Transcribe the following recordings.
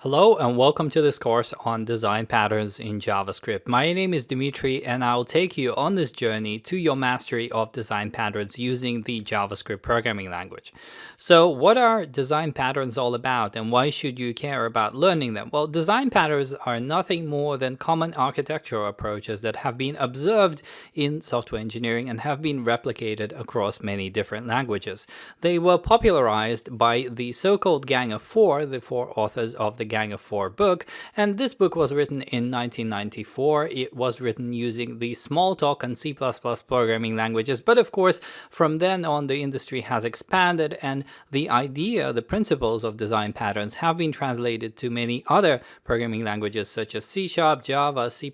Hello and welcome to this course on design patterns in JavaScript. My name is Dimitri and I'll take you on this journey to your mastery of design patterns using the JavaScript programming language. So what are design patterns all about and why should you care about learning them? Well, design patterns are nothing more than common architectural approaches that have been observed in software engineering and have been replicated across many different languages. They were popularized by the so-called Gang of Four, the four authors of the Gang of Four book, and this book was written in 1994. It was written using the Smalltalk and C++ programming languages, but of course from then on the industry has expanded and the idea, the principles of design patterns have been translated to many other programming languages such as C#, Java, C++,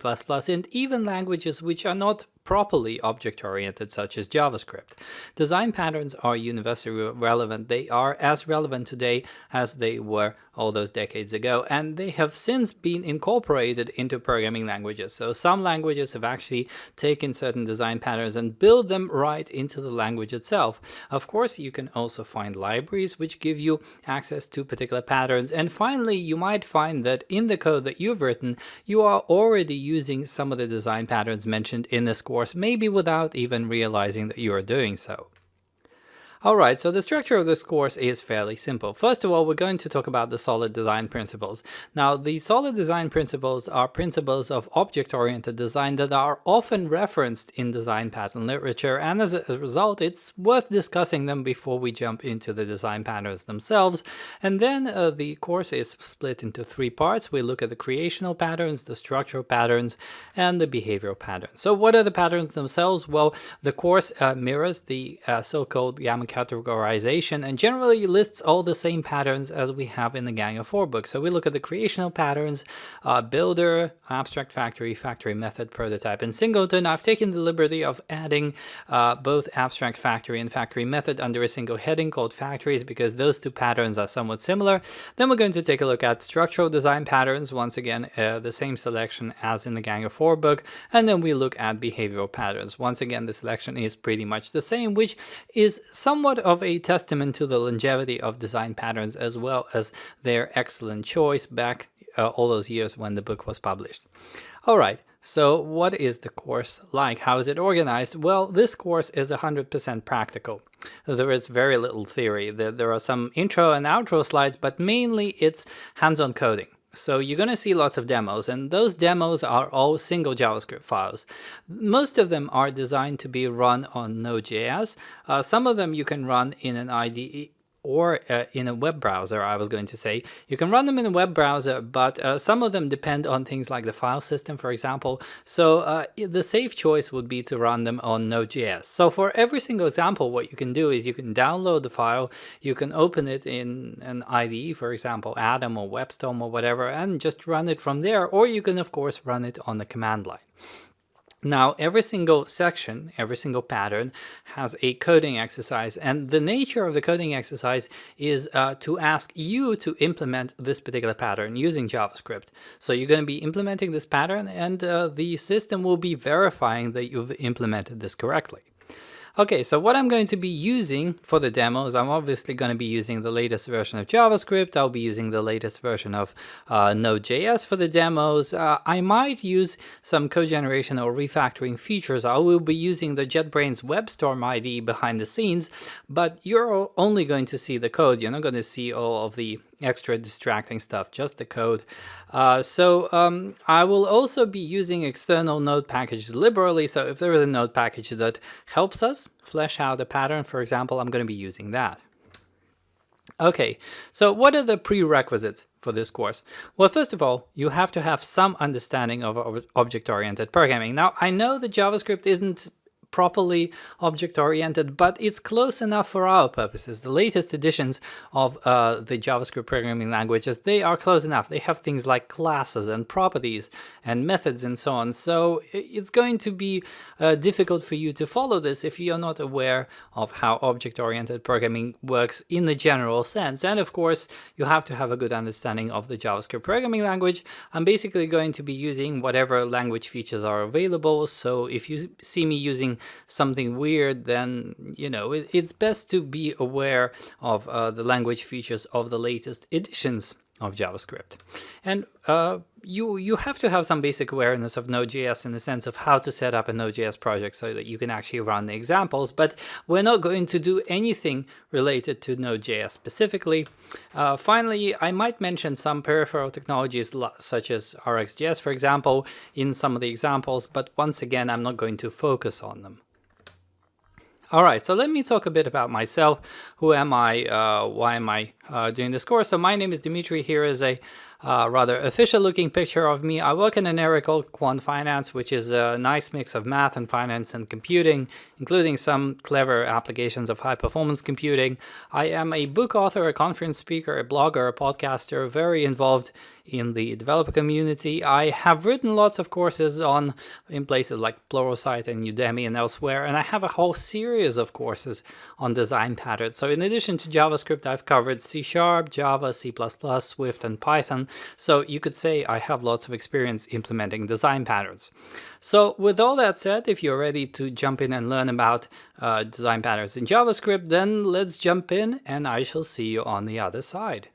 and even languages which are not properly object-oriented, such as JavaScript. Design patterns are universally relevant. They are as relevant today as they were all those decades ago, and they have since been incorporated into programming languages. So some languages have actually taken certain design patterns and built them right into the language itself. Of course, you can also find libraries which give you access to particular patterns. And finally, you might find that in the code that you've written, you are already using some of the design patterns mentioned in this course, maybe without even realizing that you are doing so. Alright, so the structure of this course is fairly simple. First of all, we're going to talk about the solid design principles. Now, the solid design principles are principles of object-oriented design that are often referenced in design pattern literature, and as a result, it's worth discussing them before we jump into the design patterns themselves. And then the course is split into three parts. We look at the creational patterns, the structural patterns, and the behavioral patterns. So what are the patterns themselves? Well, the course mirrors the so-called gamma categorization and generally lists all the same patterns as we have in the Gang of Four book. So we look at the creational patterns, builder, abstract factory, factory method, prototype, and singleton. I've taken the liberty of adding both abstract factory and factory method under a single heading called factories because those two patterns are somewhat similar. Then we're going to take a look at structural design patterns, once again the same selection as in the Gang of Four book, and then we look at behavioral patterns. Once again, the selection is pretty much the same, which is somewhat of a testament to the longevity of design patterns as well as their excellent choice back all those years when the book was published. All right, so what is the course like? How is it organized? Well, this course is 100% practical. There is very little theory. There are some intro and outro slides, but mainly it's hands-on coding. So you're going to see lots of demos, and those demos are all single JavaScript files. Most of them are designed to be run on Node.js. Some of them you can run in an IDE or in a web browser, I was going to say. You can run them in a web browser, but some of them depend on things like the file system, for example. So the safe choice would be to run them on Node.js. So for every single example, what you can do is you can download the file, you can open it in an IDE, for example, Atom or WebStorm or whatever, and just run it from there, or you can, of course, run it on the command line. Now, every single section, every single pattern has a coding exercise, and the nature of the coding exercise is to ask you to implement this particular pattern using JavaScript. So you're going to be implementing this pattern, and the system will be verifying that you've implemented this correctly. Okay, so what I'm going to be using for the demos, I'm obviously going to be using the latest version of JavaScript. I'll be using the latest version of Node.js for the demos. I might use some code generation or refactoring features. I will be using the JetBrains WebStorm IDE behind the scenes, but you're only going to see the code. You're not going to see all of the extra distracting stuff, just the code. I will also be using external node packages liberally. So if there is a node package that helps us flesh out a pattern, for example, I'm going to be using that. Okay, so what are the prerequisites for this course? Well, first of all, you have to have some understanding of object-oriented programming. Now, I know that JavaScript isn't properly object-oriented, but it's close enough for our purposes. The latest editions of the JavaScript programming languages, they are close enough. They have things like classes and properties and methods and so on. So it's going to be difficult for you to follow this if you're not aware of how object-oriented programming works in the general sense. And of course, you have to have a good understanding of the JavaScript programming language. I'm basically going to be using whatever language features are available. So if you see me using something weird, then it's best to be aware of the language features of the latest editions of JavaScript. And you have to have some basic awareness of Node.js in the sense of how to set up a Node.js project so that you can actually run the examples. But we're not going to do anything related to Node.js specifically. Finally, I might mention some peripheral technologies such as RxJS, for example, in some of the examples. But once again, I'm not going to focus on them. All right, so let me talk a bit about myself. Who am I? Why am I doing this course? So my name is Dimitri. Here is a rather official looking picture of me. I work in an area called Quant Finance, which is a nice mix of math and finance and computing, including some clever applications of high performance computing. I am a book author, a conference speaker, a blogger, a podcaster, very involved in the developer community. I have written lots of courses in places like Pluralsight and Udemy and elsewhere, and I have a whole series of courses on design patterns. So in addition to JavaScript, I've covered C#, Java, C++, Swift, and Python. So you could say I have lots of experience implementing design patterns. So with all that said, if you're ready to jump in and learn about design patterns in JavaScript, then let's jump in and I shall see you on the other side.